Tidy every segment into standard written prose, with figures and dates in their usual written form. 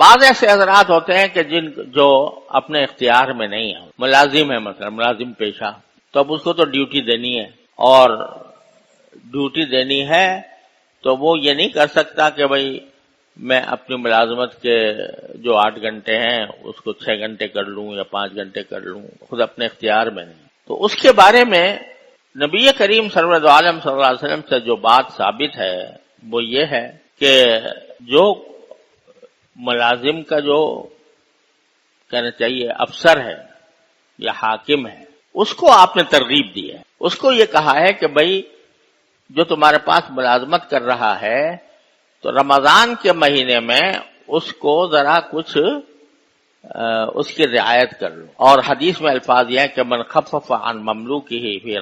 بعض ایسے حضرات ہوتے ہیں کہ جو اپنے اختیار میں نہیں ہیں، ملازم ہے، مثلا ملازم پیشہ، تو اب اس کو تو ڈیوٹی دینی ہے، اور ڈیوٹی دینی ہے تو وہ یہ نہیں کر سکتا کہ بھئی میں اپنی ملازمت کے جو 8 گھنٹے ہیں اس کو 6 گھنٹے کر لوں یا 5 گھنٹے کر لوں، خود اپنے اختیار میں نہیں۔ تو اس کے بارے میں نبی کریم سرور عالم صلی اللہ علیہ وسلم سے جو بات ثابت ہے وہ یہ ہے کہ جو ملازم کا جو کہنا چاہیے افسر ہے یا حاکم ہے، اس کو آپ نے ترغیب دی ہے، اس کو یہ کہا ہے کہ بھئی جو تمہارے پاس ملازمت کر رہا ہے تو رمضان کے مہینے میں اس کو ذرا کچھ اس کی رعایت کر لو، اور حدیث میں الفاظ یہ ہے کہ من خفف عن مملوکہ فی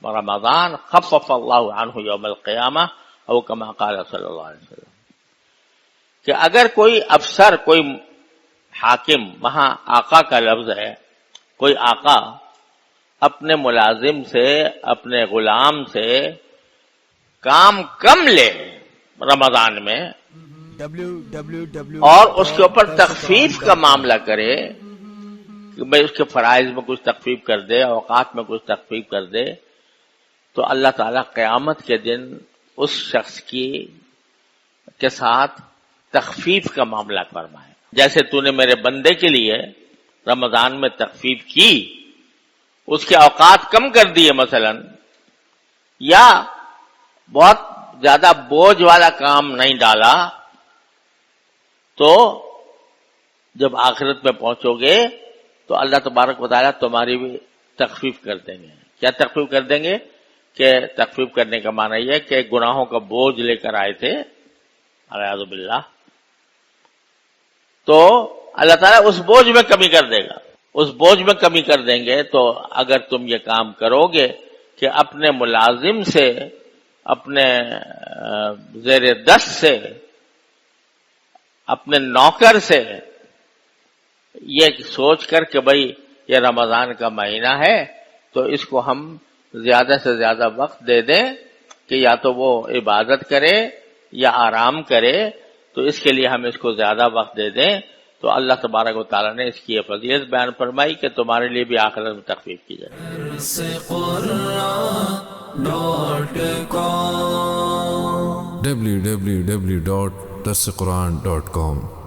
رمضان خفف اللہ عنہ یوم القیامہ او کما قال صلی اللہ علیہ وسلم، کہ اگر کوئی افسر، کوئی حاکم، وہاں آقا کا لفظ ہے، کوئی آقا اپنے ملازم سے، اپنے غلام سے کام کم لے رمضان میں اور اس کے اوپر تخفیف کا معاملہ کرے کہ بھئی اس کے فرائض میں کچھ تخفیف کر دے، اوقات میں کچھ تخفیف کر دے، تو اللہ تعالیٰ قیامت کے دن اس شخص کے ساتھ تخفیف کا معاملہ فرمائے۔ جیسے تو نے میرے بندے کے لیے رمضان میں تخفیف کی، اس کے اوقات کم کر دیے مثلا، یا بہت زیادہ بوجھ والا کام نہیں ڈالا، تو جب آخرت میں پہنچو گے تو اللہ تبارک و تعالیٰ تمہاری بھی تخفیف کر دیں گے۔ کیا تخفیف کر دیں گے؟ کہ تخفیف کرنے کا معنی یہ ہے کہ گناہوں کا بوجھ لے کر آئے تھے اعوذ باللہ، تو اللہ تعالیٰ اس بوجھ میں کمی کر دے گا، اس بوجھ میں کمی کر دیں گے۔ تو اگر تم یہ کام کرو گے کہ اپنے ملازم سے، اپنے زیر دست سے، اپنے نوکر سے یہ سوچ کر کہ بھئی یہ رمضان کا مہینہ ہے تو اس کو ہم زیادہ سے زیادہ وقت دے دیں کہ یا تو وہ عبادت کرے یا آرام کرے، تو اس کے لیے ہم اس کو زیادہ وقت دے دیں، تو اللہ تبارک و تعالیٰ نے اس کی یہ فضیلت بیان فرمائی کہ تمہارے لیے بھی آخرت میں تخفیف کی جائے۔ www.darsequran.com